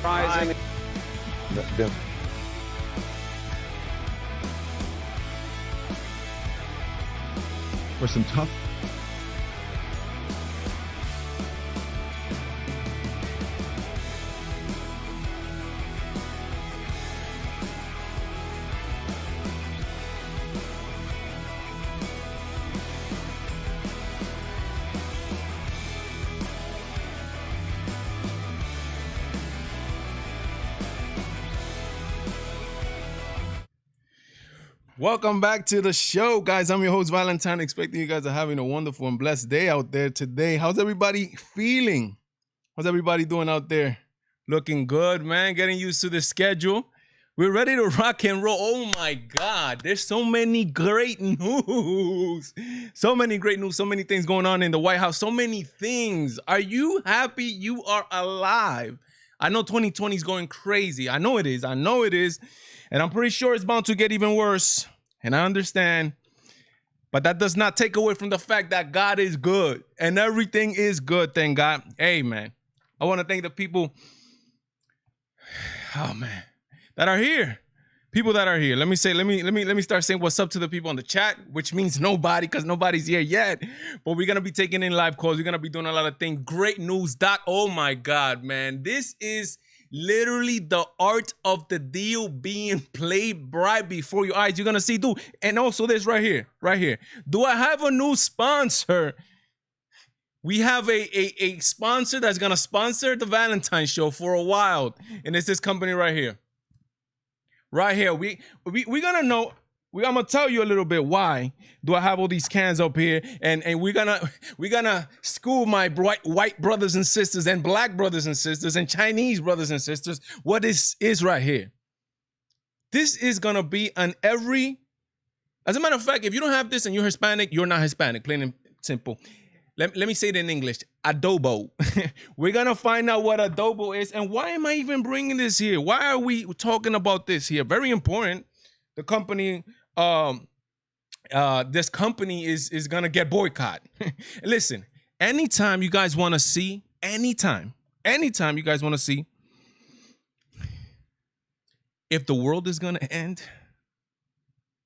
Rising. For some tough. Welcome back to the show, guys. I'm your host, Valentine, expecting you guys are having a wonderful and blessed day out there today. How's everybody feeling? How's everybody doing out there? Looking good, man. Getting used to the schedule. We're ready to rock and roll. Oh, my God. There's so many great news. So many great news. So many things going on in the White House. So many things. Are you happy you are alive? I know 2020 is going crazy. I know it is. I know it is. And I'm pretty sure it's bound to get even worse. And I understand. But that does not take away from the fact that God is good. And everything is good, thank God. Hey, man. I want to thank the people, oh, man, that are here. People that are here. Let me start saying what's up to the people on the chat, which means nobody, because nobody's here yet. But we're going to be taking in live calls. We're going to be doing a lot of things. Great news, Doc. Oh, my God, man. This is literally the art of the deal being played right before your eyes. You're going to see, dude. And also this right here. Do I have a new sponsor? We have a sponsor that's going to sponsor the Valentine show for a while. And it's this company right here. Right here. We're going to know. I'm going to tell you a little bit why do I have all these cans up here. And we're gonna school my white brothers and sisters and black brothers and sisters and Chinese brothers and sisters what this is right here. This is going to be on every, as a matter of fact, if you don't have this and you're Hispanic, you're not Hispanic, plain and simple. let me say it in English, adobo. We're going to find out what adobo is. And why am I even bringing this here? Why are we talking about this here? Very important. The company, this company is going to get boycott. Listen, anytime you guys want to see, anytime you guys want to see if the world is going to end,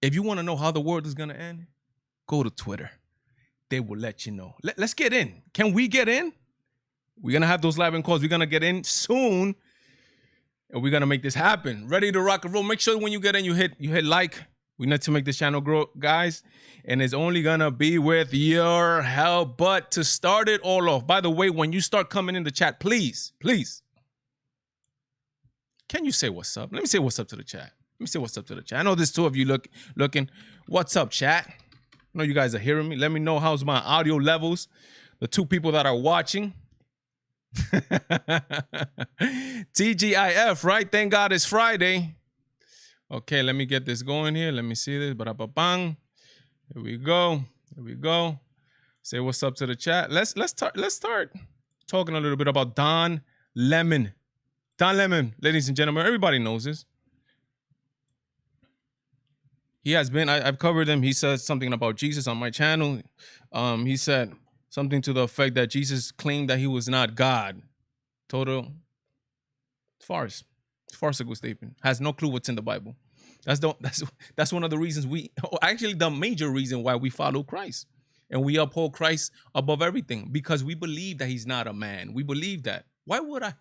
if you want to know how the world is going to end, go to Twitter. They will let you know. Let's get in. Can we get in? We're going to have those live and calls. We're going to get in soon. And we're going to make this happen. Ready to rock and roll. Make sure when you get in, you hit like. We need to make this channel grow, guys. And it's only going to be with your help. But to start it all off, by the way, when you start coming in the chat, please, can you say what's up? Let me say what's up to the chat. I know there's two of you looking. What's up, chat? I know you guys are hearing me. Let me know how's my audio levels. The two people that are watching. TGIF, right? Thank God it's Friday. Okay, let me get this going here. Let me see this. Ba-da-ba-bang. Here we go. Say what's up to the chat. Let's start talking a little bit about Don Lemon. Don Lemon, ladies and gentlemen, everybody knows this. He has been, I've covered him. He said something about Jesus on my channel. He said something to the effect that Jesus claimed that he was not God. Total farce. Farcical statement. Has no clue what's in the Bible. That's one of the reasons actually the major reason why we follow Christ. And we uphold Christ above everything. Because we believe that he's not a man. We believe that. Why would I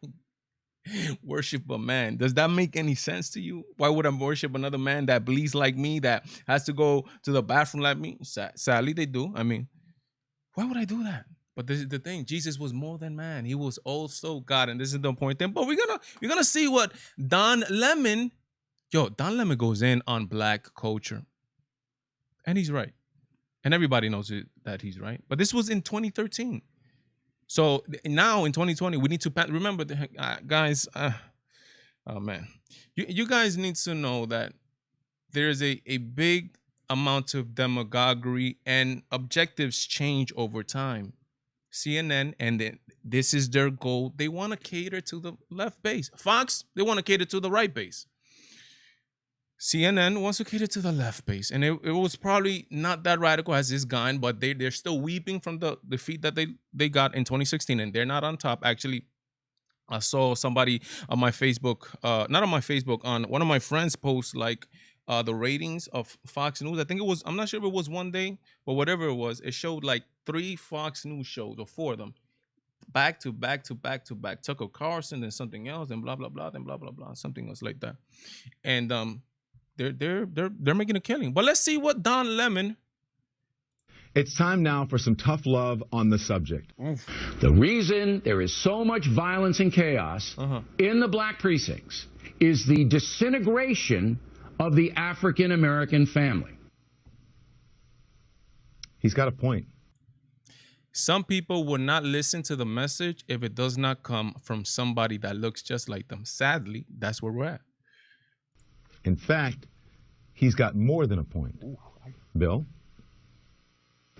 worship a man? Does that make any sense to you? Why would I worship another man that bleeds like me, that has to go to the bathroom like me? Sadly, they do. I mean, why would I do that? But this is the thing. Jesus was more than man. He was also God. And this is the important thing. But we're gonna see what Don Lemon goes in on black culture. And he's right. And everybody knows that he's right. But this was in 2013. So now in 2020, we need to remember, guys. Oh man, you guys need to know that there's a big amount of demagoguery and objectives change over time. CNN, and this is their goal. They want to cater to the left base. Fox, they want to cater to the right base. CNN wants to cater to the left base. And it was probably not that radical as this guy, but they're still weeping from the defeat that they got in 2016, and they're not on top. Actually, I saw somebody on my Facebook, not on my Facebook, on one of my friends posts like the ratings of Fox News. I think it was, I'm not sure if it was one day, but whatever it was, it showed like 3 Fox News shows, or 4 of them, back to back. Tucker Carlson, then something else, and blah blah blah, then blah blah blah, something else like that. And they're making a killing. But let's see what Don Lemon. It's time now for some tough love on the subject. Oof. The reason there is so much violence and chaos in the black precincts is the disintegration of the African American family. He's got a point. Some people will not listen to the message if it does not come from somebody that looks just like them. Sadly, that's where we're at. In fact, he's got more than a point. Bill?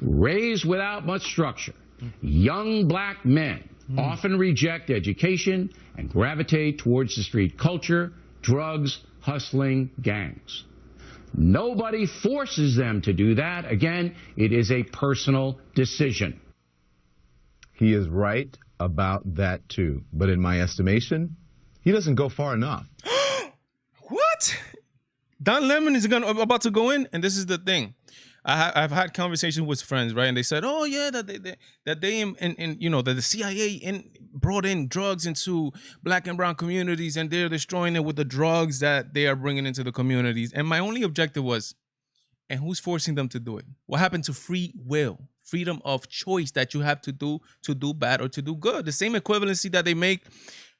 Raised without much structure, young black men often reject education and gravitate towards the street culture, drugs, hustling, gangs. Nobody forces them to do that. Again, it is a personal decision. He is right about that too. But in my estimation, he doesn't go far enough. What? Don Lemon is about to go in, and this is the thing. I've had conversations with friends, right? And they said, "Oh yeah, that the CIA brought in drugs into black and brown communities, and they're destroying it with the drugs that they are bringing into the communities." And my only objective was, and who's forcing them to do it? What happened to free will, freedom of choice that you have to do bad or to do good? The same equivalency that they make,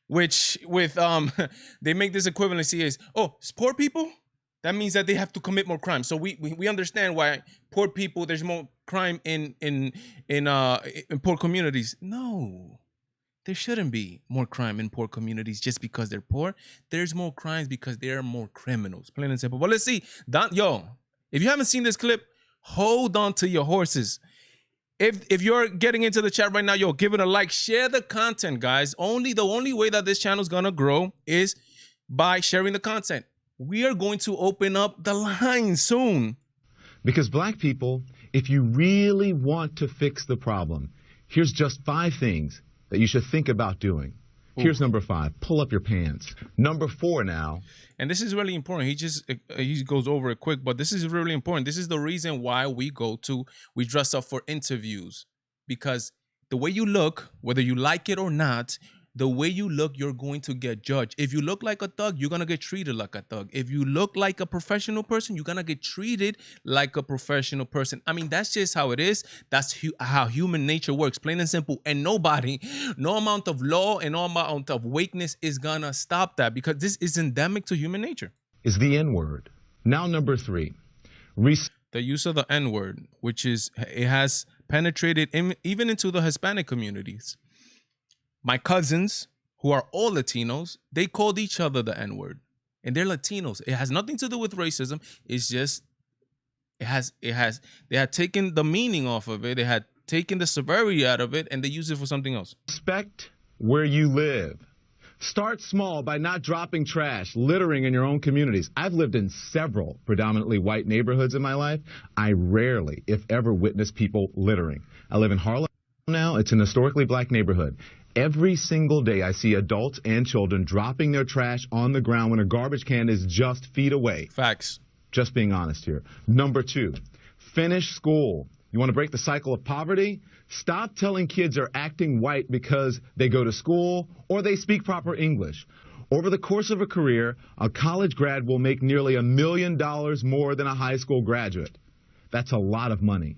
they make this equivalency is, oh, it's poor people. That means that they have to commit more crime. So we understand why poor people, there's more crime in poor communities. No, there shouldn't be more crime in poor communities just because they're poor. There's more crimes because there are more criminals. Plain and simple. But let's see. If you haven't seen this clip, hold on to your horses. If you're getting into the chat right now, yo, give it a like, share the content, guys. The only way that this channel is gonna grow is by sharing the content. We are going to open up the line soon. Because black people, if you really want to fix the problem, here's just 5 things that you should think about doing. Here's number 5. Pull up your pants. Number 4 now. And this is really important. He goes over it quick, but this is really important. This is the reason why we dress up for interviews, because the way you look, whether you like it or not, the way you look, you're going to get judged. If you look like a thug, you're going to get treated like a thug. If you look like a professional person, you're going to get treated like a professional person. I mean, that's just how it is. That's how human nature works, plain and simple. And no amount of law and no amount of weakness is going to stop that, because this is endemic to human nature. Is the N-word. Now number 3. The use of the N-word, which it has penetrated even into the Hispanic communities. My cousins, who are all Latinos, they called each other the N-word, and they're Latinos. It has nothing to do with racism. It's just, they had taken the meaning off of it. They had taken the severity out of it, and they use it for something else. Respect where you live. Start small by not dropping trash, littering in your own communities. I've lived in several predominantly white neighborhoods in my life. I rarely, if ever, witness people littering. I live in Harlem now. It's an historically black neighborhood. Every single day I see adults and children dropping their trash on the ground when a garbage can is just feet away. Facts. Just being honest here. Number 2, finish school. You want to break the cycle of poverty? Stop telling kids they're acting white because they go to school or they speak proper English. Over the course of a career, a college grad will make nearly $1 million more than a high school graduate. That's a lot of money.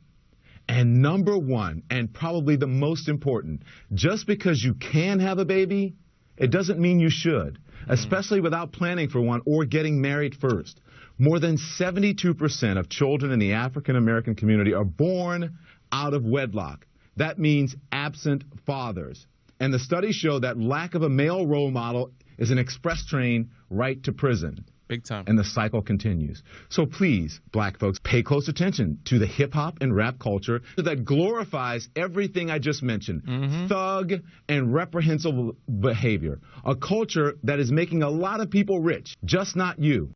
And number 1, and probably the most important, just because you can have a baby, it doesn't mean you should, especially without planning for one or getting married first. More than 72% of children in the African American community are born out of wedlock. That means absent fathers. And the studies show that lack of a male role model is an express train right to prison. Big time. And the cycle continues. So please, black folks, pay close attention to the hip-hop and rap culture that glorifies everything I just mentioned. Thug and reprehensible behavior. A culture that is making a lot of people rich, just not you.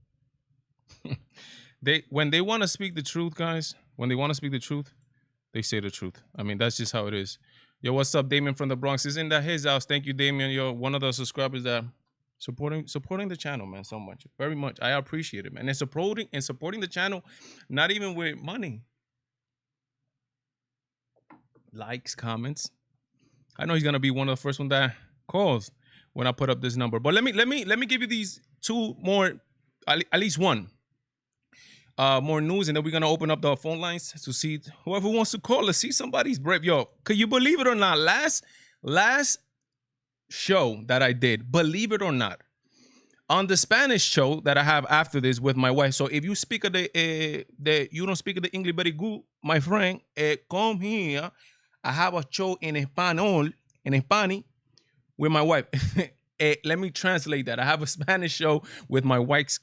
When they want to speak the truth, guys, when they want to speak the truth, they say the truth. I mean, that's just how it is. Yo, what's up, Damien from the Bronx? Is in that his house. Thank you, Damien. You're one of the subscribers that supporting the channel, man, so much, very much. I appreciate it, man. And supporting the channel, not even with money, likes, comments. I know he's gonna be one of the first one that calls when I put up this number. But let me give you these 2 more, at least one, more news, and then we're gonna open up the phone lines to see whoever wants to call. Let's see somebody's brave. Yo, could you believe it or not? Last show that I did, believe it or not, on the Spanish show that I have after this with my wife. So if you speak of you don't speak of the English very good, my friend, come here. I have a show in Spanish with my wife. Let me translate that. I have a Spanish show with my wife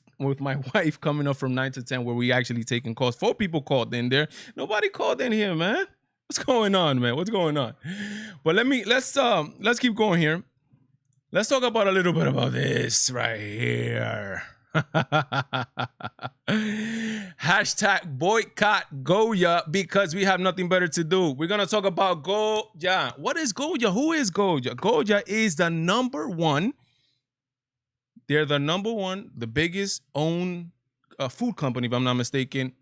coming up from 9 to 10, where we actually taking calls. 4 people called in there. Nobody called in here, man. What's going on, man? What's going on? But let's keep going here. Let's talk about a little bit about this right here. Hashtag boycott Goya because we have nothing better to do. We're going to talk about Goya. What is Goya? Who is Goya? Goya is the number 1. They're the number 1, the biggest owned food company, if I'm not mistaken,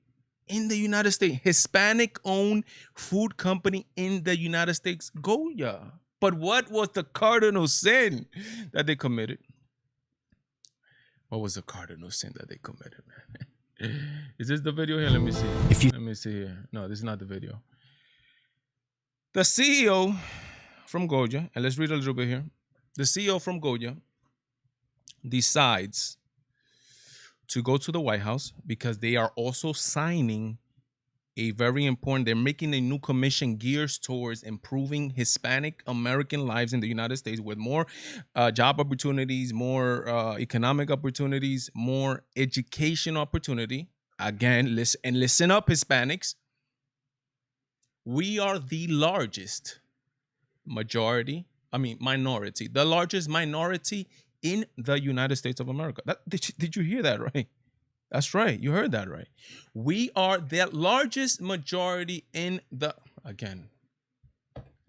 in the United States. Hispanic-owned food company in the United States, Goya. But what was the cardinal sin that they committed? What was the cardinal sin that they committed, man? Is this the video here? Let me see. Let me see here. No, this is not the video. The CEO from Goya, and let's read a little bit here. The CEO from Goya decides to go to the White House because they are also signing a very important, they're making a new commission gears towards improving Hispanic American lives in the United States with more job opportunities, more economic opportunities, more education opportunity. Again, listen up, Hispanics. We are the largest minority, the largest minority in the United States of America. Did you hear that right? That's right. You heard that right. We are the largest majority in the, again,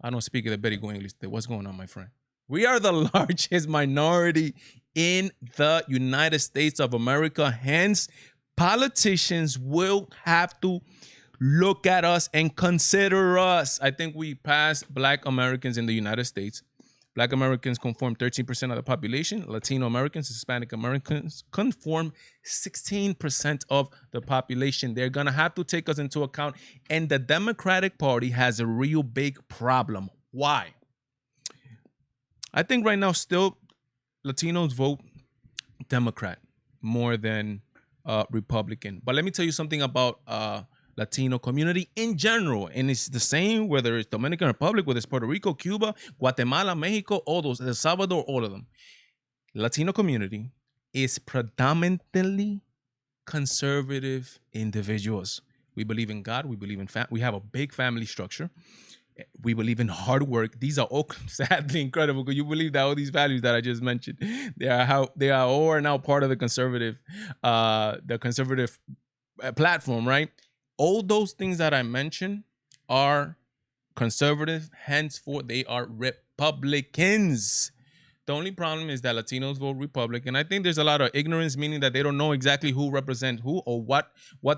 I don't speak the very good English. What's going on, my friend? We are the largest minority in the United States of America. Hence, politicians will have to look at us and consider us. I think we passed Black Americans in the United States. Black Americans conform 13% of the population. Latino Americans, Hispanic Americans conform 16% of the population. They're going to have to take us into account. And the Democratic Party has a real big problem. Why? I think right now still Latinos vote Democrat more than Republican. But let me tell you something about Latino community in general. And it's the same whether it's Dominican Republic, whether it's Puerto Rico, Cuba, Guatemala, Mexico, all those, El Salvador, all of them. Latino community is predominantly conservative individuals. We believe in God. We believe in we have a big family structure. We believe in hard work. These are all sadly incredible. Could you believe that all these values that I just mentioned, they are all now part of the conservative platform, right? All those things that I mentioned are conservative. Henceforth, they are Republicans. The only problem is that Latinos vote Republican. I think there's a lot of ignorance, meaning that they don't know exactly who represents who or what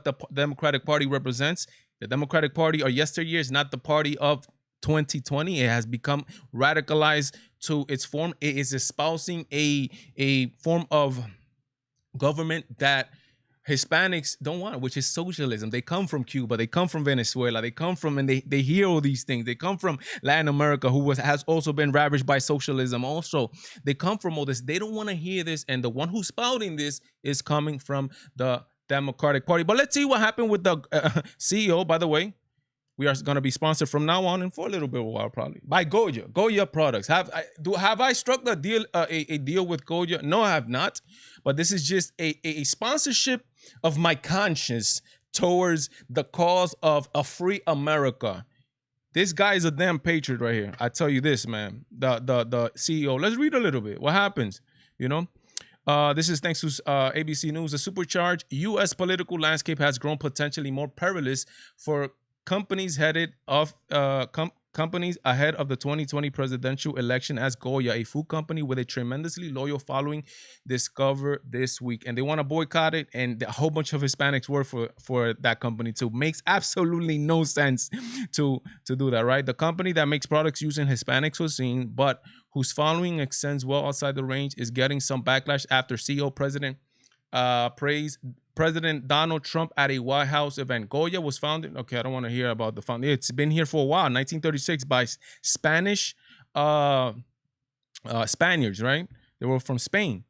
the Democratic Party represents. The Democratic Party of yesteryear is not the party of 2020. It has become radicalized to its form. It is espousing a form of government that Hispanics don't want, which is socialism. They come from Cuba. They come from Venezuela. They come from, and they hear all these things. They come from Latin America, has also been ravaged by socialism. Also, they come from all this. They don't want to hear this. And the one who's spouting this is coming from the Democratic Party. But let's see what happened with the CEO. By the way, we are going to be sponsored from now on and for a little bit of a while, probably by Goya products. Have I struck a deal with Goya? No, I have not. But this is just a sponsorship of my conscience towards the cause of a free America. This guy is a damn patriot right here. I tell you this, man. The CEO. Let's read a little bit. What happens? You know. This is thanks to ABC News. The supercharged U.S. political landscape has grown potentially more perilous for companies ahead of the 2020 presidential election, as Goya, a food company with a tremendously loyal following, discovered this week. And they want to boycott it, and a whole bunch of Hispanics work for that company too. Makes absolutely no sense to do that, right? The company that makes products using Hispanic cuisine, but whose following extends well outside the range, is getting some backlash after CEO praised President Donald Trump at a White House event. Goya was founded. Okay, I don't want to hear about the founding. It's been here for a while. 1936 by Spanish Spaniards, right? They were from Spain.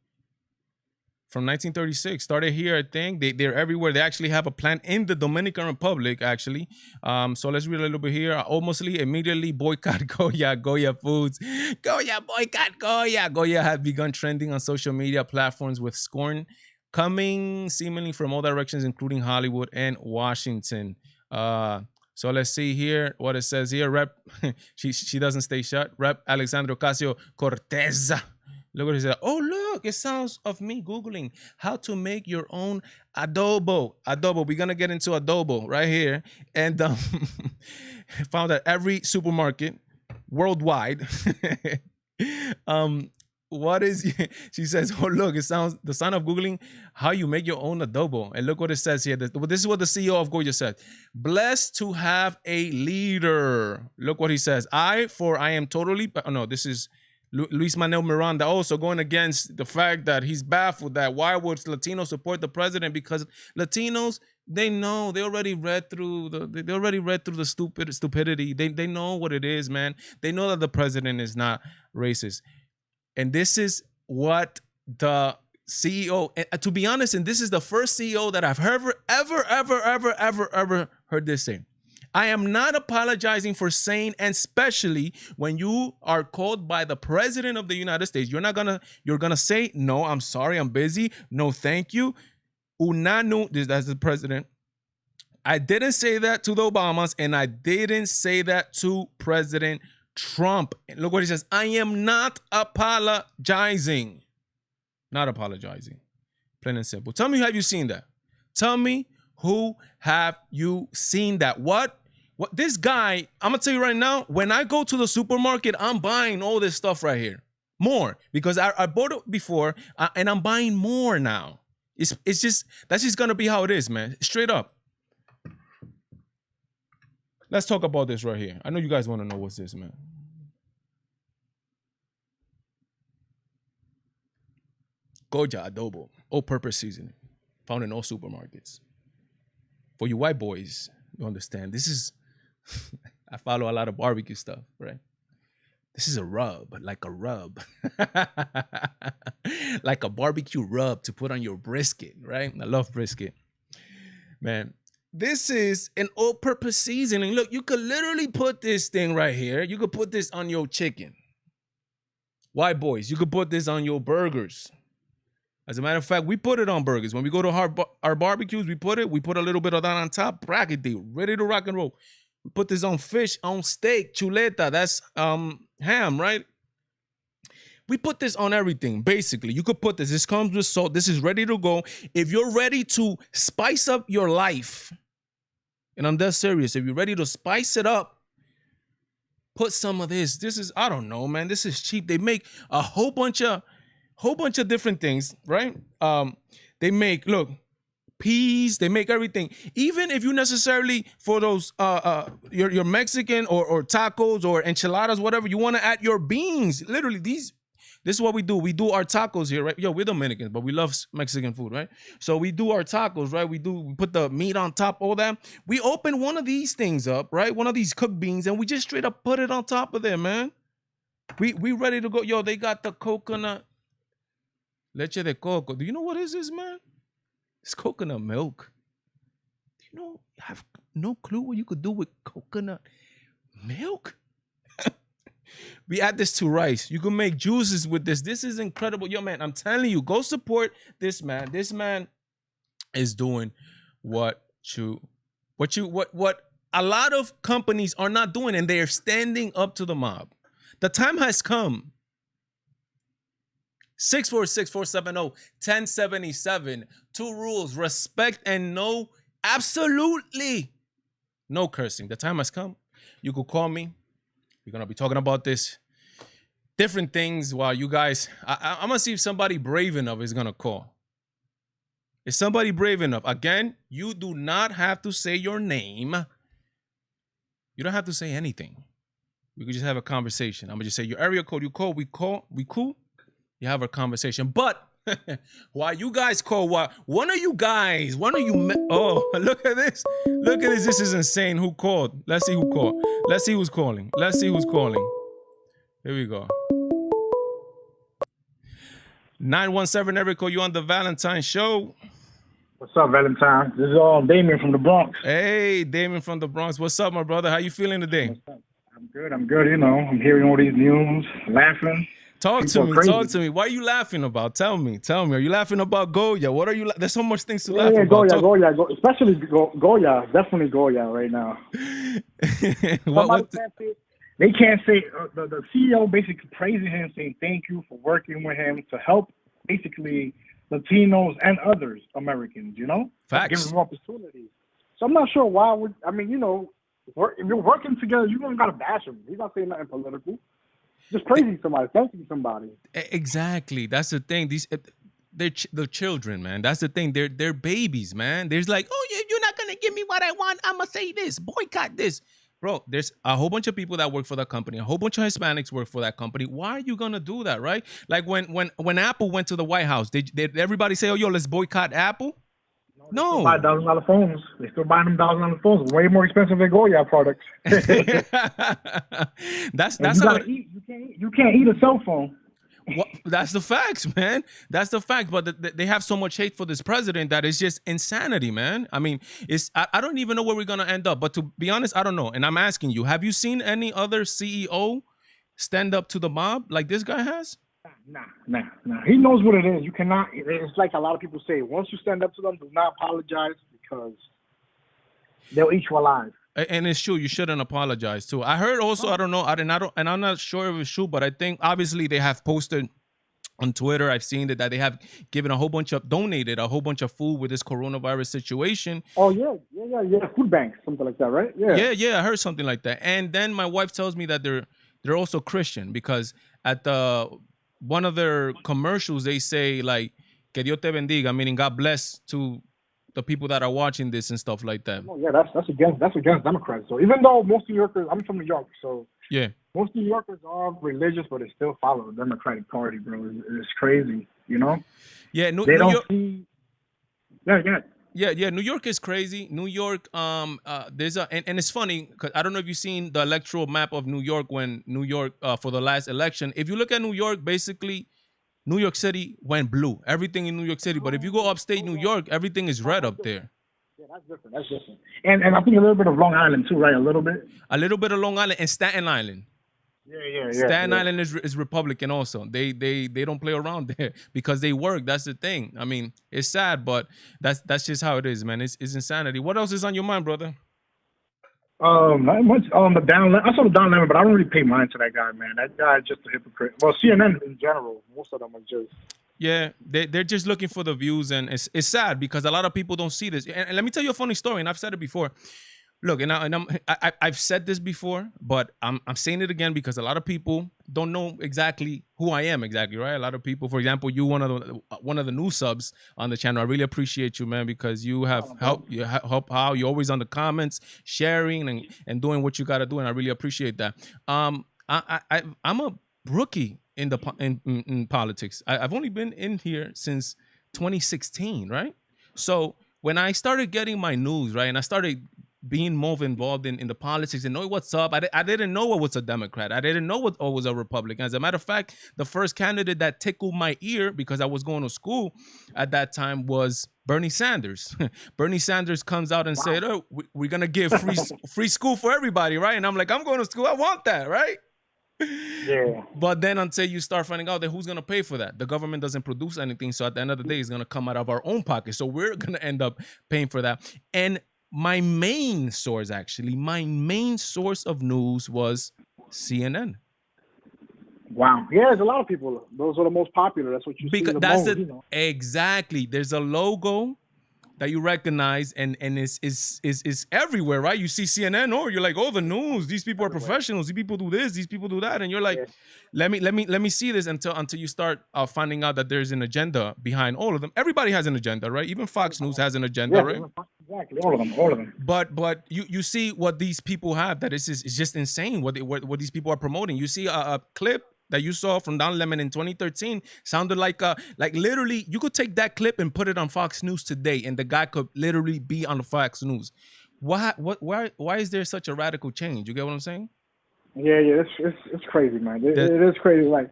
From 1936, started here. I think they're everywhere. They actually have a plant in the Dominican Republic, actually. So let's read a little bit here. Almost immediately boycott Goya Foods. Goya boycott Goya. Goya has begun trending on social media platforms with scorn coming seemingly from all directions, including Hollywood and Washington. So let's see here what it says here. Rep, she doesn't stay shut. Rep Alexandra Ocasio-Cortez. Look what he said. Oh, look, it sounds of me Googling how to make your own adobo. Adobo. We're going to get into adobo right here. And found at every supermarket worldwide. What is, she says, oh, look, it sounds, the sound of Googling how you make your own adobo. And look what it says here. This is what the CEO of Goya said. Blessed to have a leader. Look what he says. I am totally, no, this is Luis Manuel Miranda also going against the fact that he's baffled that why would Latinos support the president, because Latinos, they know, they already read through the stupidity. They know what it is, man. They know that the president is not racist. And this is what the CEO, and to be honest, and this is the first CEO that I've ever heard this say. I am not apologizing for saying, and especially when you are called by the president of the United States, you're gonna say, no, I'm sorry, I'm busy. No, thank you. Unanu, that's the president. I didn't say that to the Obamas, and I didn't say that to President Trump. And look what he says. I am not apologizing. Not apologizing. Plain and simple. Tell me, have you seen that? Tell me, who have you seen that? What this guy, I'm gonna tell you right now, when I go to the supermarket, I'm buying all this stuff right here. More. Because I bought it before, and I'm buying more now. It's just, that's just gonna be how it is, man. Straight up. Let's talk about this right here. I know you guys want to know what's this, man. Goya adobo, all-purpose seasoning, found in all supermarkets. For you white boys, you understand. This is, I follow a lot of barbecue stuff, right? This is a rub, like a rub. Like a barbecue rub to put on your brisket, right? I love brisket. Man, this is an all-purpose seasoning. Look, you could literally put this thing right here. You could put this on your chicken. White boys, you could put this on your burgers. As a matter of fact, we put it on burgers. When we go to our barbecues, we put a little bit of that on top, bracket deal, ready to rock and roll. We put this on fish, on steak, chuleta, that's ham, right? We put this on everything, basically. You could put this. This comes with salt. This is ready to go. If you're ready to spice up your life, and I'm dead serious, if you're ready to spice it up, put some of this. This is, I don't know, man. This is cheap. They make a whole bunch of different things, right? They make, look, peas. They make everything. Even if you necessarily, for those your Mexican or tacos or enchiladas, whatever, you want to add your beans. Literally, this is what we do. We do our tacos here, right? Yo, we're Dominicans, but we love Mexican food, right? So we do our tacos, right? We put the meat on top, all that. We open one of these things up, right? One of these cooked beans, and we just straight up put it on top of there, man. We ready to go. Yo, they got the coconut leche de coco. Do you know what is this, man? It's coconut milk. Do you know? I have no clue what you could do with coconut milk. We add this to rice. You can make juices with this. This is incredible. Yo, man, I'm telling you, go support this man. This man is doing what a lot of companies are not doing, and they are standing up to the mob. The time has come. 646-470-1077. 2 rules: respect and absolutely no cursing. The time has come. You could call me. We're going to be talking about this, different things while you guys, I'm going to see if somebody brave enough is going to call. Is somebody brave enough? Again, you do not have to say your name. You don't have to say anything. We could just have a conversation. I'm going to just say your area code. You call, we cool. You have a conversation. But while you guys call, one of you, oh, look at this. Look at this. This is insane. Who called? Let's see who called. Let's see who's calling. Here we go. 917 Eric, you on the Valentine show. What's up, Valentine? This is Damien from the Bronx. Hey, Damien from the Bronx. What's up, my brother? How you feeling today? I'm good. You know, I'm hearing all these news, laughing. Talk to me. What are you laughing about? Tell me. Are you laughing about Goya? What are you? There's so much things to laugh about. Goya, especially Goya. Definitely Goya right now. They can't say the CEO basically praising him, saying thank you for working with him to help basically Latinos and others Americans. You know, facts. Give them opportunities. So I'm not sure why. If you're working together, you don't gotta bash him. He's not saying nothing political. Just praising somebody, thanking somebody. Exactly. That's the thing. They're the children, man. That's the thing. They're babies, man. There's like, oh, you're not gonna give me what I want. I'ma say this. Boycott this, bro. There's a whole bunch of people that work for that company. A whole bunch of Hispanics work for that company. Why are you gonna do that, right? Like when Apple went to the White House, did everybody say, oh, yo, let's boycott Apple? No. Buy $1,000 phones. They still buy them $1,000 phones. Way more expensive than Goya products. That's how you can't eat a cell phone. That's the facts, man. That's the fact. But they have so much hate for this president that it's just insanity, man. I mean, I don't even know where we're gonna end up. But to be honest, I don't know. And I'm asking you, have you seen any other CEO stand up to the mob like this guy has? Nah. He knows what it is. You cannot. It's like a lot of people say. Once you stand up to them, do not apologize, because they'll eat you alive. And it's true. You shouldn't apologize too. I heard also. I don't know. And I'm not sure if it's true, but I think obviously they have posted on Twitter. I've seen that they have given donated a whole bunch of food with this coronavirus situation. Oh yeah. Food banks, something like that, right? Yeah. I heard something like that. And then my wife tells me that they're also Christian, because at one of their commercials they say like "Que Dios te bendiga," meaning God bless to the people that are watching this and stuff like that. Oh yeah, that's against Democrats. So even though most New Yorkers, I'm from New York, so yeah, most New Yorkers are religious, but they still follow the Democratic Party, bro. It's crazy, you know. Yeah, They don't see. Yeah. New York is crazy. New York, there's and it's funny because I don't know if you've seen the electoral map of New York when New York for the last election. If you look at New York, basically, New York City went blue. Everything in New York City. But if you go upstate New York, everything is red up there. Yeah, that's different. And I think a little bit of Long Island too, right? A little bit of Long Island and Staten Island. Yeah. Staten Island is Republican also. They don't play around there because they work. That's the thing. I mean, it's sad, but that's just how it is, man. It's insanity. What else is on your mind, brother? Not much. The down. I saw the Don Lemon, but I don't really pay mind to that guy, man. That guy is just a hypocrite. Well, CNN in general, most of them are just. Yeah, they're just looking for the views, and it's sad because a lot of people don't see this. And let me tell you a funny story, and I've said it before. Look, I've said this before, but I'm saying it again because a lot of people don't know exactly who I am exactly, right? A lot of people, for example, you one of the new subs on the channel. I really appreciate you, man, because you have helped. You help how you're always on the comments, sharing and doing what you got to do, and I really appreciate that. I'm a rookie in politics. I've only been in here since 2016, right? So when I started getting my news, right, and I started being more involved in the politics and know what's up. I didn't know what was a Democrat. I didn't know what was a Republican. As a matter of fact, the first candidate that tickled my ear because I was going to school at that time was Bernie Sanders. Bernie Sanders comes out and said, "Oh, we're gonna give free school for everybody," right? And I'm like, I'm going to school. I want that, right? Yeah. But then until you start finding out that who's gonna pay for that, the government doesn't produce anything. So at the end of the day, it's gonna come out of our own pocket. So we're gonna end up paying for that. And my main source of news was CNN. Wow. Yeah, there's a lot of people. Those are the most popular. That's what you see the most. You know? Exactly. There's a logo that you recognize, and it's everywhere, right? You see CNN, or you're like, oh, the news. These people are professionals. These people do this. These people do that, and you're like, let me see this until you start finding out that there's an agenda behind all of them. Everybody has an agenda, right? Even Fox News has an agenda, right? Exactly, all of them. But you see what these people have. That it's just insane what these people are promoting. You see a clip that you saw from Don Lemon in 2013 sounded like literally you could take that clip and put it on Fox News today, and the guy could literally be on the Fox News. Why is there such a radical change? You get what I'm saying? Yeah, it's crazy, man. It is crazy. Like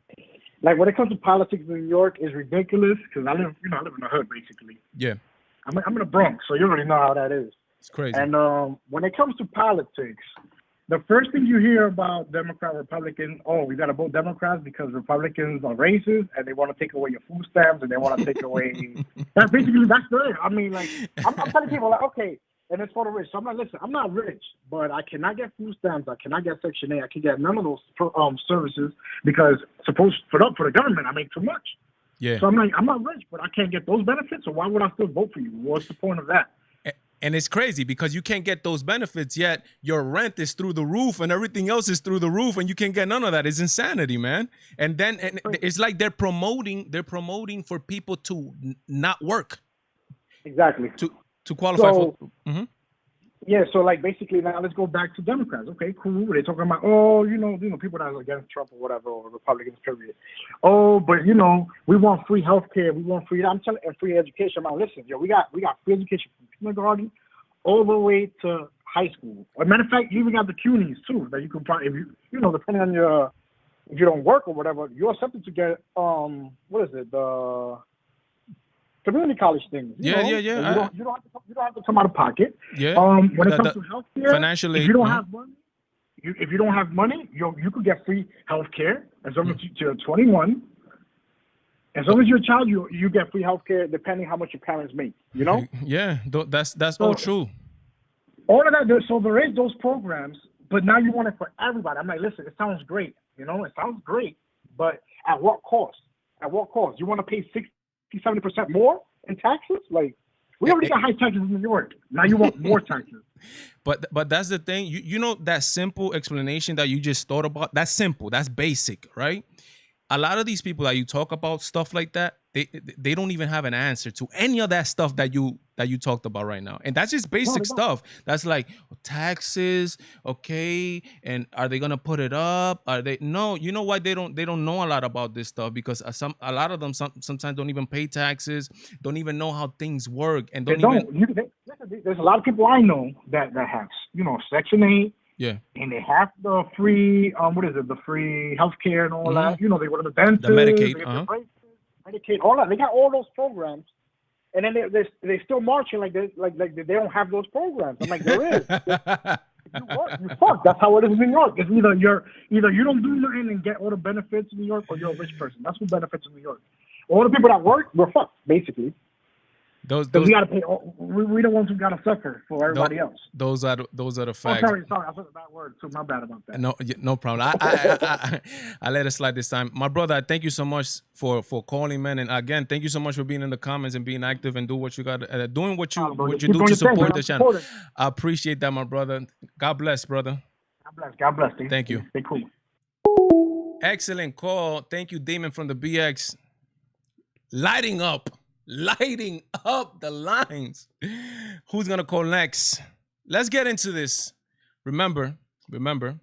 when it comes to politics in New York, it's ridiculous because I live in the hood basically. Yeah, I'm in the Bronx, so you already know how that is. It's crazy. And when it comes to politics, the first thing you hear about Democrat, Republicans, we got to vote Democrats because Republicans are racist and they want to take away your food stamps and they want to take away. That's it. I mean, like, I'm telling people, like, okay, and it's for the rich. So I'm like, listen, I'm not rich, but I cannot get food stamps. I cannot get Section 8. I can get none of those services because for the government, I make too much. Yeah. So I'm like, I'm not rich, but I can't get those benefits. So why would I still vote for you? What's the point of that? And it's crazy because you can't get those benefits yet your rent is through the roof and everything else is through the roof and you can't get none of that. It's insanity, man. And then it's like they're promoting for people to not work. Exactly. To qualify for. Mm-hmm. Yeah, so like basically now let's go back to Democrats. Okay, cool. They're talking about people that are against Trump or whatever, or Republicans, period. Oh, but we want free healthcare, we want free. I'm telling free education. I'm like, listen, we got free education from kindergarten all the way to high school. As a matter of fact, you even got the CUNYs too that you can probably, if you depending on if you don't work or whatever, you're accepted to get the community college things. Yeah. You don't have to come out of pocket. Yeah. When it comes to healthcare, financially, if you don't have money, if you don't have money, you could get free healthcare as long as you're 21. As long as you're a child, you get free healthcare depending how much your parents make. Yeah, that's all true. All of that. So there is those programs, but now you want it for everybody. I'm like, listen, it sounds great. You know, it sounds great, but at what cost? At what cost? You want to pay 60, 70% more in taxes? Like, we already got high taxes in New York. Now you want more taxes. But that's the thing. You know that simple explanation that you just thought about? That's simple. That's basic, right? A lot of these people that you talk about stuff like that, they don't even have an answer to any of that stuff that you talked about right now. And that's just basic stuff. That's like taxes, okay, and are they gonna put it up? Are they no? You know why they don't know a lot about this stuff? Because a lot of them sometimes don't even pay taxes, don't even know how things work, and there's a lot of people I know that have, you know, Section 8. Yeah. And they have the free, the free healthcare and all that. You know, they go to the dentist, the Medicaid, they get their braces, Medicaid, all that. They got all those programs, and then they still marching like they don't have those programs. I'm like, there is. You fuck. That's how it is in New York. It's either you don't do nothing and get all the benefits in New York, or you're a rich person. That's who benefits in New York. All the people that work, we're fucked, basically. Those we gotta pay. We the ones who gotta suffer for everybody else. Those are the facts. Oh, sorry, I said that word too. My bad about that. No problem. I let it slide this time. My brother, thank you so much for calling, man. And again, thank you so much for being in the comments and being active and doing what you got, doing what you do to support the channel. I appreciate that, my brother. God bless, brother. God bless. Thank you. Stay cool. Excellent call. Thank you, Damon from the BX. Lighting up the lines. Who's gonna call next? Let's get into this. Remember, the number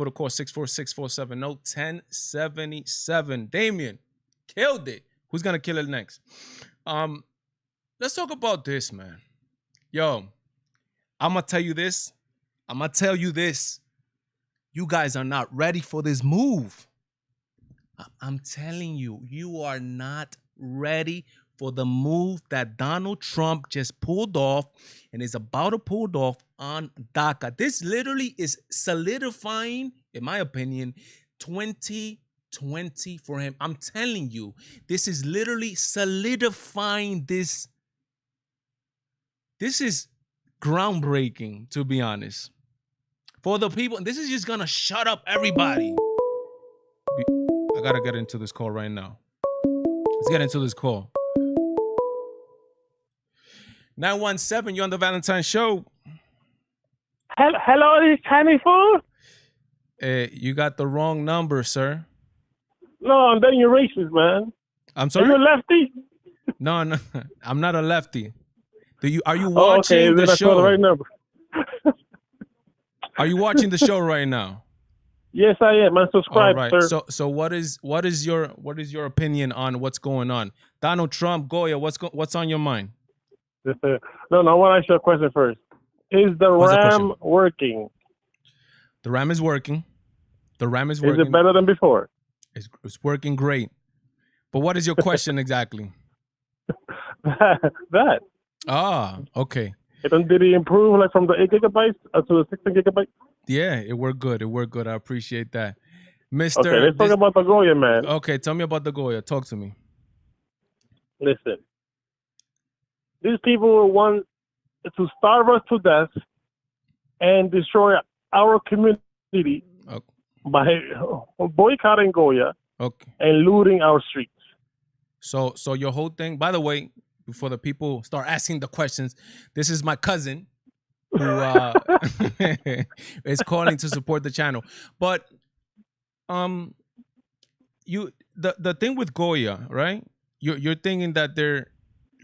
to call 646-470-1077. Damien killed it. Who's gonna kill it next? Let's talk about this, man. Yo, I'm gonna tell you this. You guys are not ready for this move. I'm telling you, you are not ready for the move that Donald Trump just pulled off and is about to pull off on DACA. This literally is solidifying, in my opinion, 2020 for him. I'm telling you, this is literally solidifying this. This is groundbreaking, to be honest. For the people, this is just gonna shut up everybody. I gotta get into this call right now. Let's get into this call. 917, you're on the Valentine show. Hello, this Chinese food? You got the wrong number, sir. No, I'm betting you're racist, man. I'm sorry? Are you a lefty? No, I'm not a lefty. Are you watching the show? The right number. Are you watching the show right now? Yes, I am. I'm subscribed, all right. sir. So what is your opinion on what's going on? Donald Trump, Goya, what's on your mind? No, I want to ask you a question first. Is the RAM working? The RAM is working. Is it better than before? It's working great. But what is your question exactly? that. Ah, okay. Did it improve like from the 8 gigabytes to the 16 gigabytes? Yeah, it worked good. I appreciate that. Mr. Okay, let's talk about the Goya, man. Okay, tell me about the Goya. Talk to me. Listen. These people want to starve us to death and destroy our community by boycotting Goya and looting our streets. So your whole thing, by the way, before the people start asking the questions, this is my cousin who is calling to support the channel. But the thing with Goya, right? You're thinking that they're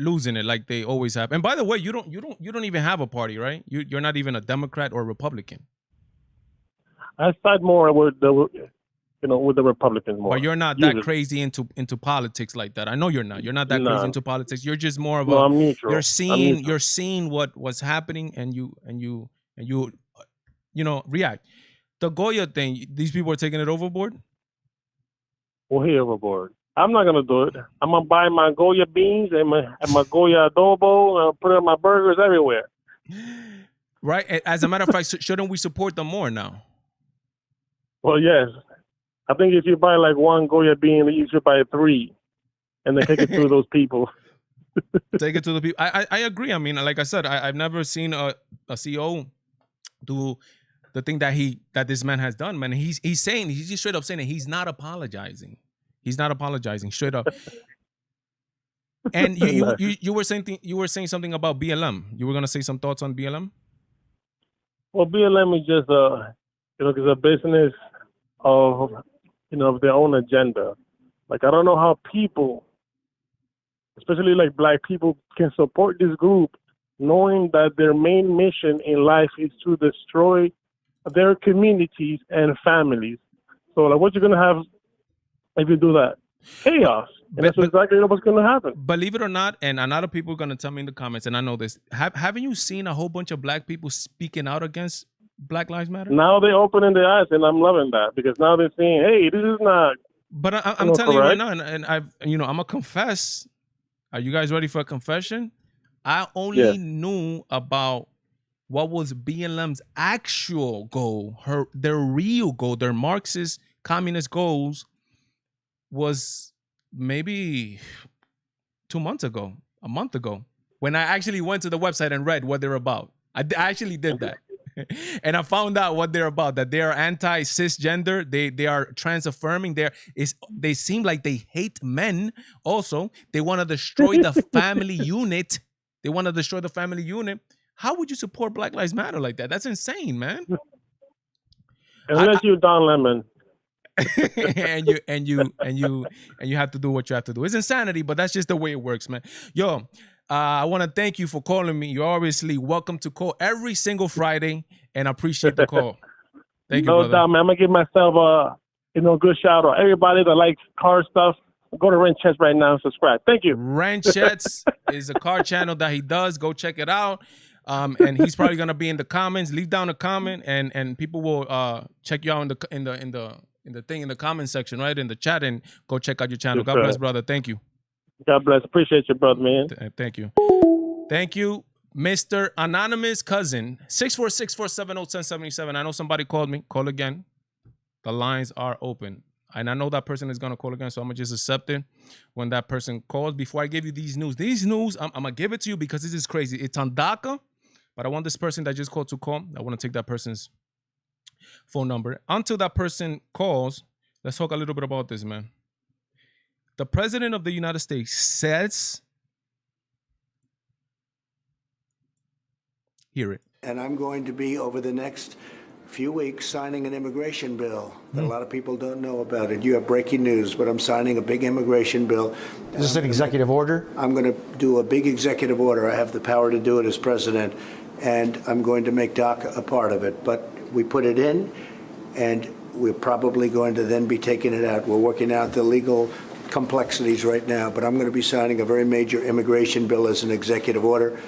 losing it like they always have. And by the way, you don't even have a party, right? You're not even a Democrat or Republican. I side more with the Republicans more. But you're not that crazy into politics like that. I know you're not. You're not that crazy into politics. You're just more of I'm neutral. You're seeing what was happening and you react. The Goya thing, these people are taking it overboard? Well, here overboard. I'm not gonna do it. I'm gonna buy my Goya beans and my Goya adobo and put it on my burgers everywhere. Right. As a matter of fact, shouldn't we support them more now? Well, yes. I think if you buy like one Goya bean, you should buy 3, and then take it to those people. Take it to the people. I agree. I mean, like I said, I've never seen CEO do the thing that this man has done, man. He's just straight up saying that he's not apologizing. He's not apologizing, straight up. And you were saying something about BLM. You were gonna say some thoughts on BLM? Well, BLM is just it's a business of of their own agenda. Like, I don't know how people, especially like black people, can support this group knowing that their main mission in life is to destroy their communities and families. So, like, what you're gonna have if you do that? Chaos. And that's exactly what's going to happen. Believe it or not, and a lot of people are going to tell me in the comments, and I know this, haven't you seen a whole bunch of black people speaking out against Black Lives Matter? Now they're opening their eyes, and I'm loving that, because now they're saying, hey, this is not. But I'm telling you right now, and I'm going to confess. Are you guys ready for a confession? I only knew about what was BLM's actual goal, their real goal, their Marxist communist goals was maybe 2 months ago, a month ago, when I actually went to the website and read what they're about. I actually did that. And I found out what they're about, that they are anti-cisgender, they are trans-affirming, they seem like they hate men also. They want to destroy the family unit. They want to destroy the family unit. How would you support Black Lives Matter like that? That's insane, man. Unless you're Don Lemon. and you have to do what you have to do. It's insanity, but that's just the way it works, man. Yo, I want to thank you for calling me. You're obviously welcome to call every single Friday, and I appreciate the call. Thank you, brother. No doubt, man. I'm gonna give myself a good shout out. Everybody that likes car stuff, go to Ranchettes right now and subscribe. Thank you. Ranchettes is a car channel that he does. Go check it out. And he's probably gonna be in the comments. Leave down a comment, and people will check you out in the comment section, right? In the chat, and go check out your channel. God bless, brother. Thank you. God bless. Appreciate you, brother, man. Thank you. Thank you, Mr. Anonymous Cousin. 646-470-1077. I know somebody called me. Call again. The lines are open. And I know that person is going to call again, so I'm going to just accept it when that person calls. Before I give you these news, I'm going to give it to you because this is crazy. It's on DACA, but I want this person that just called to call. I want to take that person's phone number. Until that person calls, let's talk a little bit about this, man. The President of the United States says, hear it. And I'm going to be, over the next few weeks, signing an immigration bill that a lot of people don't know about it. You have breaking news, but I'm signing a big immigration bill. Is this an executive order? I'm going to do a big executive order. I have the power to do it as president, and I'm going to make DACA a part of it. But we put it in, and we're probably going to then be taking it out. We're working out the legal complexities right now, but I'm going to be signing a very major immigration bill as an executive order,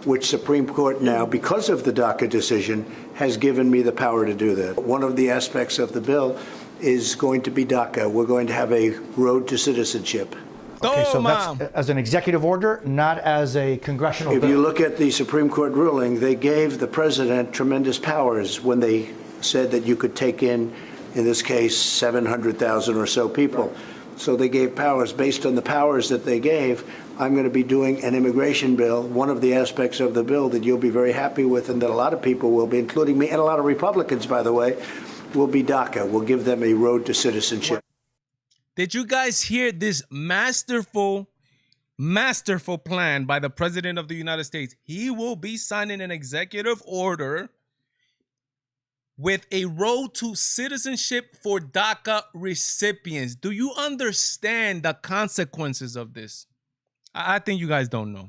which Supreme Court now, because of the DACA decision, has given me the power to do that. One of the aspects of the bill is going to be DACA. We're going to have a road to citizenship. Okay, so that's as an executive order, not as a congressional bill. If you look at the Supreme Court ruling, they gave the president tremendous powers when they said that you could take in this case, 700,000 or so people. Right. So they gave powers. Based on the powers that they gave, I'm going to be doing an immigration bill. One of the aspects of the bill that you'll be very happy with, and that a lot of people will be, including me and a lot of Republicans, by the way, will be DACA. We'll give them a road to citizenship. Did you guys hear this masterful plan by the President of the United States? He will be signing an executive order with a road to citizenship for DACA recipients. Do you understand the consequences of this? I think you guys don't know.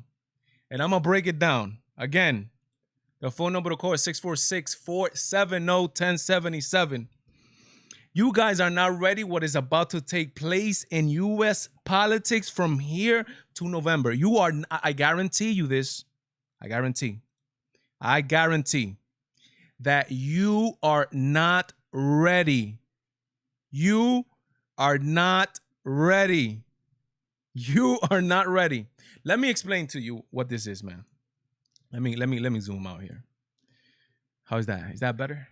And I'm going to break it down. Again, the phone number to call is 646-470-1077. You guys are not ready what is about to take place in U.S. politics from here to November. You are, I guarantee you this. I guarantee that you are not ready. You are not ready. You are not ready. Let me explain to you what this is, man. Let me zoom out here. How is that? Is that better?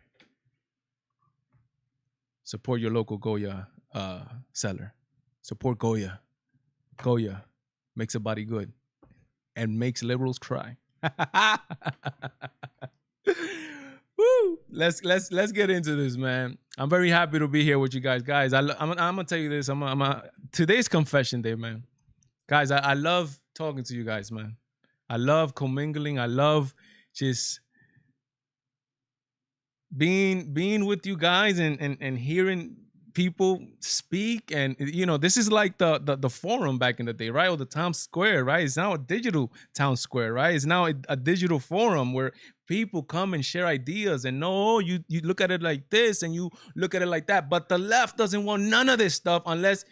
Support your local Goya seller. Support Goya. Goya makes a body good and makes liberals cry. Woo! Let's get into this, man. I'm very happy to be here with you guys. Guys, I'm gonna tell you this. Today's confession day, man. Guys, I love talking to you guys, man. I love commingling. I love just being with you guys and hearing people speak. And this is like the forum back in the day, right? Or the town square, right? It's now a digital town square, right? It's now a digital forum where people come and share ideas. And no, you look at it like this and you look at it like that. But the left doesn't want none of this stuff unless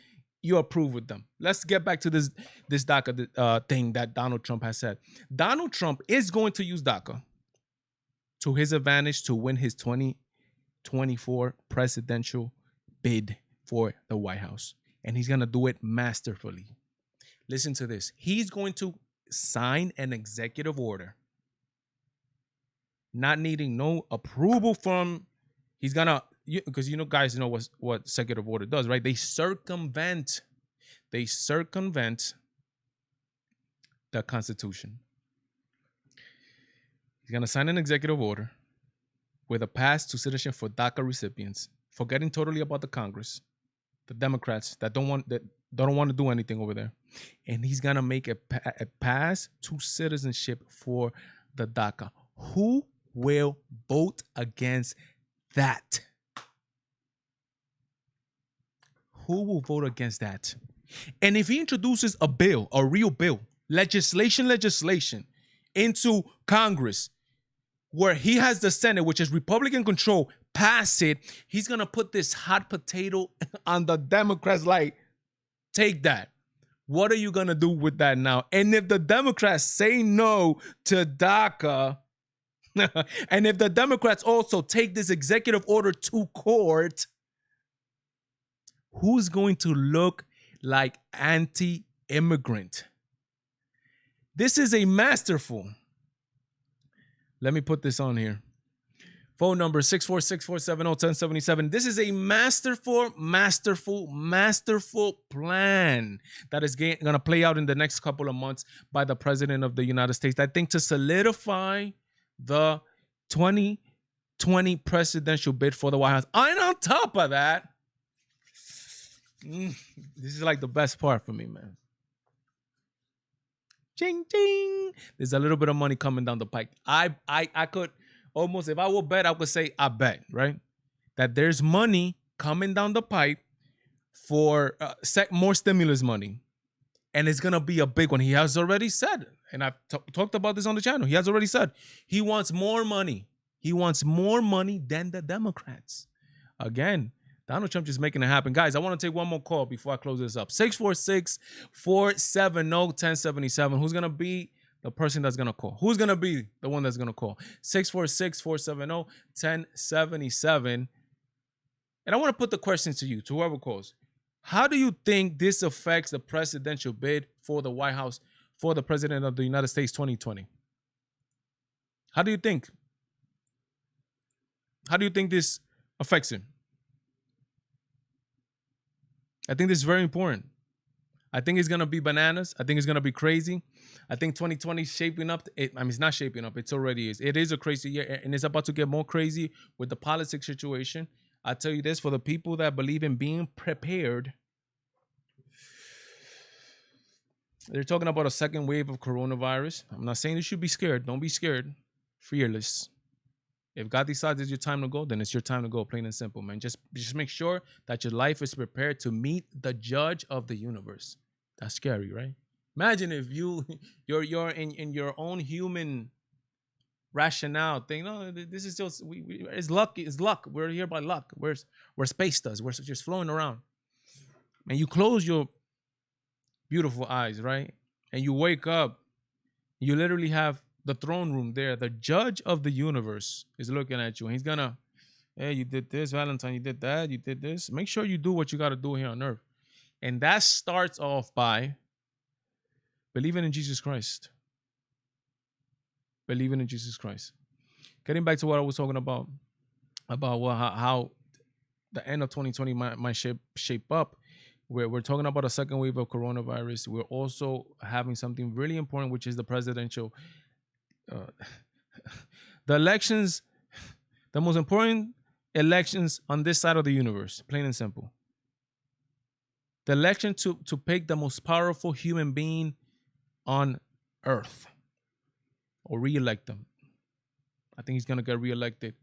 you approve with them. Let's get back to this DACA thing that Donald Trump has said. Donald Trump is going to use DACA to his advantage to win his 2024 presidential bid for the White House. And he's going to do it masterfully. Listen to this. He's going to sign an executive order, not needing no approval from, he's going to, because guys know what executive order does, right? They circumvent the Constitution. He's going to sign an executive order with a pass to citizenship for DACA recipients, forgetting totally about the Congress, the Democrats that don't want to do anything over there. And he's going to make a pass to citizenship for the DACA. Who will vote against that? Who will vote against that? And if he introduces a bill, a real bill, legislation into Congress, where he has the Senate, which is Republican control, pass it, he's going to put this hot potato on the Democrats like, take that. What are you going to do with that now? And if the Democrats say no to DACA, and if the Democrats also take this executive order to court, who's going to look like anti-immigrant? This is a masterful. Let me put this on here. Phone number 646-470-1077. This is a masterful plan that is going to play out in the next couple of months by the President of the United States. I think to solidify the 2020 presidential bid for the White House. And on top of that, this is like the best part for me, man. Ching, ching. There's a little bit of money coming down the pike. I could almost, if I would bet, I could say I bet, right? That there's money coming down the pipe for more stimulus money. And it's going to be a big one. He has already said, and I've talked about this on the channel. He has already said he wants more money. He wants more money than the Democrats. Again, Donald Trump just making it happen. Guys, I want to take one more call before I close this up. 646-470-1077. Who's going to be the person that's going to call? Who's going to be the one that's going to call? 646-470-1077. And I want to put the question to you, to whoever calls. How do you think this affects the presidential bid for the White House for the President of the United States 2020? How do you think? How do you think this affects him? I think this is very important. I think it's going to be bananas. I think it's going to be crazy. I think 2020 is shaping up. It's not shaping up. It already is. It is a crazy year, and it's about to get more crazy with the politics situation. I tell you this, for the people that believe in being prepared, they're talking about a second wave of coronavirus. I'm not saying you should be scared. Don't be scared. Fearless. If God decides it's your time to go, then it's your time to go, plain and simple, man. Just make sure that your life is prepared to meet the judge of the universe. That's scary, right? Imagine if you're in your own human rationale thing. No, this is just it's luck. It's luck. We're here by luck. We're space dust. We're just flowing around. And you close your beautiful eyes, right? And you wake up. You literally have the throne room there. The judge of the universe is looking at you. And he's gonna, hey, you did this, Valentine. You did that. You did this. Make sure you do what you got to do here on earth. And that starts off by believing in Jesus Christ. Believing in Jesus Christ. Getting back to what I was talking about how the end of 2020 might shape up. We're talking about a second wave of coronavirus. We're also having something really important, which is the presidential The elections, the most important elections on this side of the universe, plain and simple. The election to pick the most powerful human being on earth or re-elect them. I think he's going to get re-elected.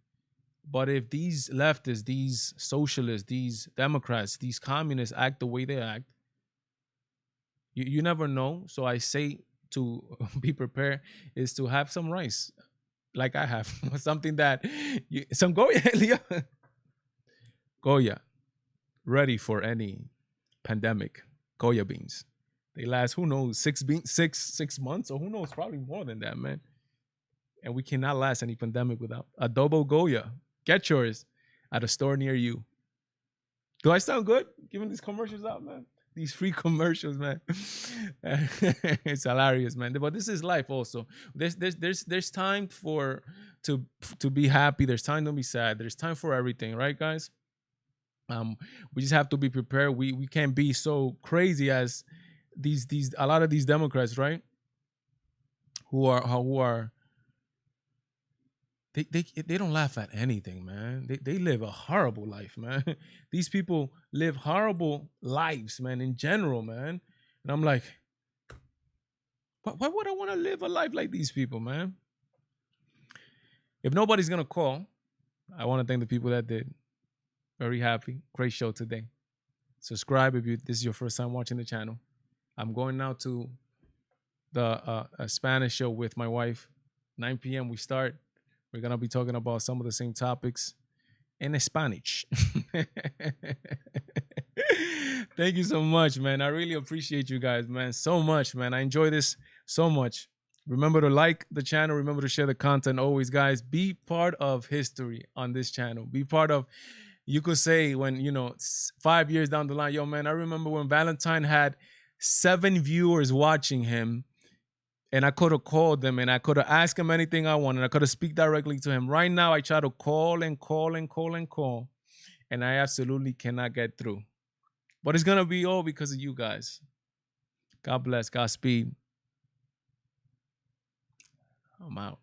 But if these leftists, these socialists, these Democrats, these communists act the way they act, you never know. So I say to be prepared is to have some rice, like I have. Something that, some Goya, Goya, ready for any pandemic. Goya beans. They last, who knows, 6 months, or who knows, probably more than that, man. And we cannot last any pandemic without adobo Goya. Get yours at a store near you. Do I sound good giving these commercials out, man? These free commercials, man. It's hilarious, man. But this is life also. There's time to be happy. There's time to be sad. There's time for everything, right, guys? We just have to be prepared. We can't be so crazy as a lot of these Democrats, right? Who are they don't laugh at anything, man. They live a horrible life, man. These people live horrible lives, man, in general, man. And I'm like, why would I want to live a life like these people, man? If nobody's gonna call, I want to thank the people that did. Very happy. Great show today. Subscribe if this is your first time watching the channel. I'm going now to the Spanish show with my wife. 9 p.m. we start. We're going to be talking about some of the same topics in Spanish. Thank you so much, man. I really appreciate you guys, man. So much, man. I enjoy this so much. Remember to like the channel. Remember to share the content. Always, guys, be part of history on this channel. Be part of, you could say when, 5 years down the line, yo, man, I remember when Valentine had 7 viewers watching him. And I could have called them and I could have asked him anything I wanted. I could have speak directly to him. Right now, I try to call and call and call and call. And I absolutely cannot get through. But it's going to be all because of you guys. God bless. Godspeed. I'm out.